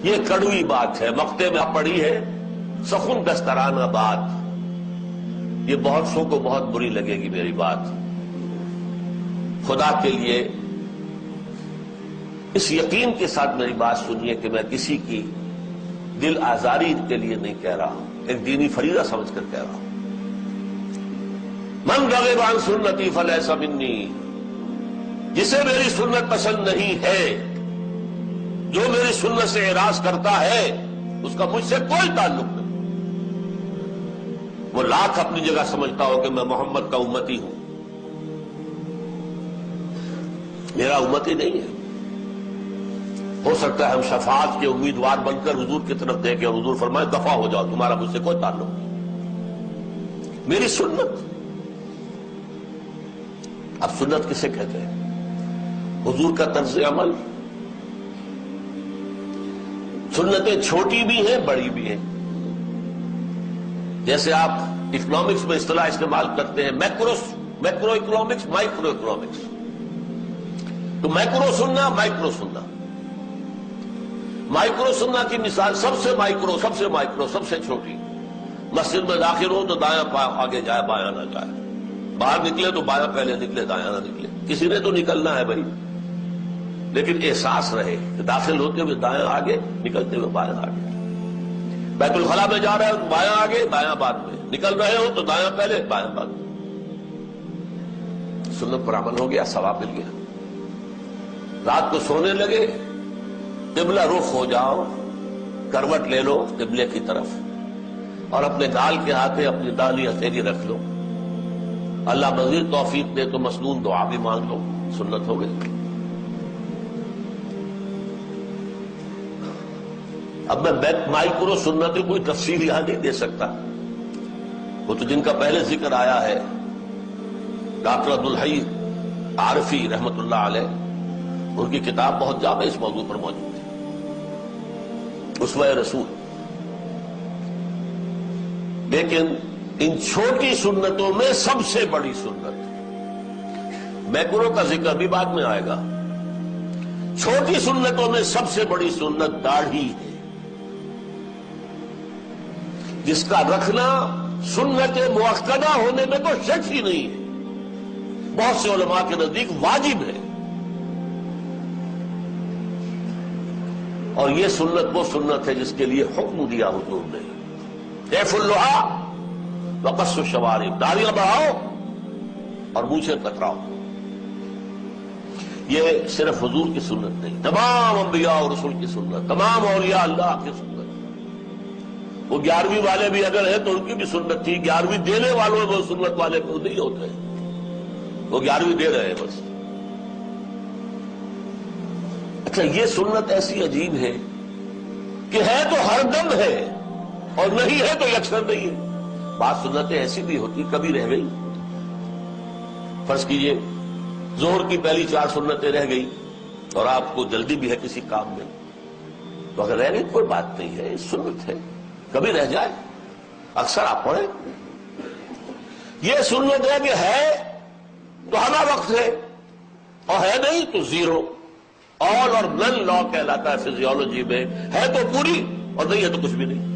یہ کڑوی بات ہے، مقطع میں پڑی ہے سخن دسترانہ بات، یہ بہت سو کو بہت بری لگے گی میری بات۔ خدا کے لیے اس یقین کے ساتھ میری بات سنیے کہ میں کسی کی دل آزاری کے لیے نہیں کہہ رہا ہوں، ایک دینی فریضہ سمجھ کر کہہ رہا ہوں۔ من رغب عن سنتی فلیس منی، جسے میری سنت پسند نہیں ہے، جو میری سنت سے اعراض کرتا ہے، اس کا مجھ سے کوئی تعلق نہیں۔ وہ لاکھ اپنی جگہ سمجھتا ہو کہ میں محمد کا امتی ہوں، میرا امتی نہیں ہے۔ ہو سکتا ہے ہم شفاعت کے امیدوار بن کر حضور کی طرف دیکھیں اور حضور فرمائے دفع ہو جاؤ، تمہارا مجھ سے کوئی تعلق نہیں۔ میری سنت، اب سنت کسے کہتے ہیں؟ حضور کا طرز عمل۔ سنتیں چھوٹی بھی ہیں بڑی بھی ہیں، جیسے آپ اکنامکس میں اصطلاح استعمال کرتے ہیں میکرو اکنامکس، مائکرو اکنامکس۔ تو میکرو سننا، مائکرو سننا۔ مائکرو سننا کی مثال سب سے مائکرو، سب سے چھوٹی، مسجد میں داخل ہو تو دایاں آگے جائے بایاں نہ جائے، باہر نکلے تو بایاں پہلے نکلے دایاں نہ نکلے۔ کسی نے تو نکلنا ہے بھائی، لیکن احساس رہے کہ داخل ہوتے ہوئے دایاں آگے، نکلتے ہوئے بایاں آگے۔ بیت الخلاء میں جا رہے ہو تو بایاں آگے بایاں بعد میں، نکل رہے ہو تو دایاں پہلے بایاں بعد میں۔ سنت پر عمل ہو گیا، ثواب مل گیا۔ رات کو سونے لگے، قبلہ رخ ہو جاؤ، کروٹ لے لو قبلے کی طرف، اور اپنے گال کے ہاتھے اپنی داہنی ہتھیلی رکھ لو۔ اللہ مزید توفیق دے تو مسنون دعا بھی مانگ لو، سنت ہو گئی۔ اب میں مائکرو سنت کی کوئی تفصیل یہاں نہیں دے سکتا، وہ تو جن کا پہلے ذکر آیا ہے، ڈاکٹر عبدالحی عارفی رحمت اللہ علیہ، ان کی کتاب بہت جامع اس موضوع پر موجود ہے، اسوہ رسول۔ لیکن ان چھوٹی سنتوں میں سب سے بڑی سنت، میکرو کا ذکر بھی بعد میں آئے گا، چھوٹی سنتوں میں سب سے بڑی سنت داڑھی ہے، جس کا رکھنا سنت مؤکدہ ہونے میں تو شک ہی نہیں ہے، بہت سے علماء کے نزدیک واجب ہے۔ اور یہ سنت وہ سنت ہے جس کے لیے حکم دیا حضور نے، کیف اللحا وقص الشوارب، داڑیاں بڑھاؤ اور مونچھیں کتراؤ۔ یہ صرف حضور کی سنت نہیں، تمام انبیاء اور رسول کی سنت، تمام اولیاء اللہ کی سنت۔ وہ 11ویں والے بھی اگر ہیں تو ان کی بھی سنت تھی، 11ویں دینے والوں میں وہ سنت والے کو نہیں ہوتے، وہ 11ویں دے رہے ہیں بس۔ اچھا، یہ سنت ایسی عجیب ہے کہ ہے تو ہر دم ہے اور نہیں ہے تو یکسر نہیں ہے۔ بعض سنتیں ایسی بھی ہوتی کبھی رہ گئی، فرض کیجئے ظہر کی پہلی 4 سنتیں رہ گئی اور آپ کو جلدی بھی ہے کسی کام میں، تو اگر رہ گئی کوئی بات نہیں ہے، سنت ہے، کبھی رہ جائے، اکثر آپ پڑھیں۔ یہ سنت ہے کہ ہے تو ہمہ وقت ہے اور ہے نہیں تو زیرو، آل اور نن لا کہلاتا ہے فزیولوجی میں، ہے تو پوری اور نہیں ہے تو کچھ بھی نہیں۔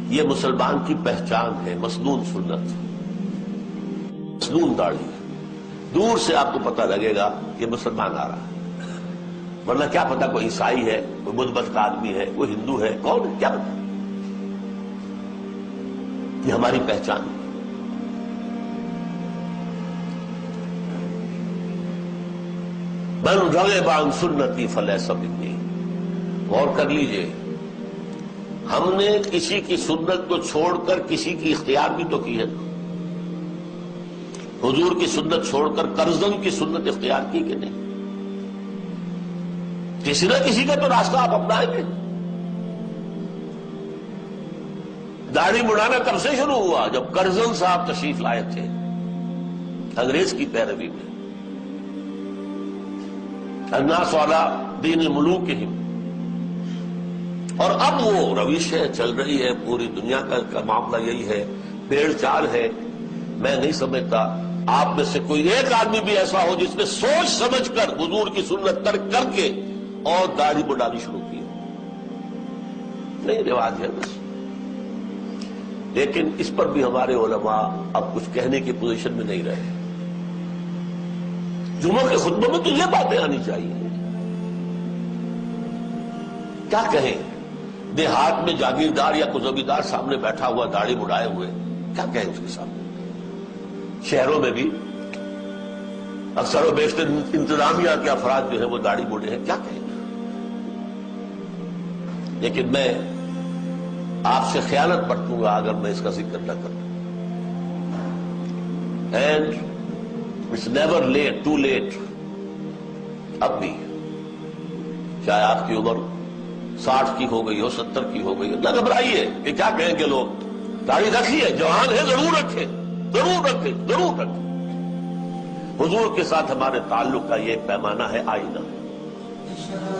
یہ مسلمان کی پہچان ہے، مسنون سنت، مسنون داڑھی۔ دور سے آپ کو پتہ لگے گا یہ مسلمان آ رہا ہے، ورنہ کیا پتا کوئی عیسائی ہے، کوئی بدبخت کا آدمی ہے، کوئی ہندو ہے، کون ہے کیا پتا۔ یہ ہماری پہچان ہے۔ من رغب عن سنتی فلیس منی۔ غور کر لیجئے، ہم نے کسی کی سنت کو چھوڑ کر کسی کی اختیار بھی تو کی ہے۔ حضور کی سنت چھوڑ کر کرزن کی سنت اختیار کی کہ نہیں؟ کسی نہ کسی کا تو راستہ آپ اپنائیں گے۔ داڑھی مڑانا کب سے شروع ہوا؟ جب کرزن صاحب تشریف لائے تھے انگریز کی پیروی میں، الناس علی دین ملوکہم، اور اب وہ روشیں چل رہی ہے، پوری دنیا کا معاملہ یہی ہے، بھیڑ چال ہے۔ میں نہیں سمجھتا آپ میں سے کوئی ایک آدمی بھی ایسا ہو جس نے سوچ سمجھ کر حضور کی سنت ترک کر کے اور داڑھی بڑھانی شروع کی. نہیں رواج ہے بس. لیکن اس پر بھی ہمارے علماء اب کچھ کہنے کی پوزیشن میں نہیں رہے. جمعہ کے خطبوں میں تو یہ باتیں آنی چاہیے. کیا کہیں دیہات میں جاگیردار یا کزمیندار سامنے بیٹھا ہوا داڑھی مڑائے ہوئے, کیا کہیں اس کے سامنے. شہروں میں بھی اکثر و بیشتر انتظامیہ کے افراد جو ہیں وہ داڑھی موڑے ہیں, کیا کہیں. لیکن میں آپ سے خیانت برتوں گا اگر میں اس کا ذکر نہ کروں. And it's never late, too late. اب بھی چاہے آپ کی عمر 60 کی ہو گئی ہو, 70 کی ہو گئی ہو, نہ گھبرائیے کہ کیا کہیں گے لوگ. داڑھی رکھیے, جوان ہے ضرور رکھیں, ضرور رکھیں, ضرور رکھیں. حضور کے ساتھ ہمارے تعلق کا یہ پیمانہ ہے, آئینہ ہے.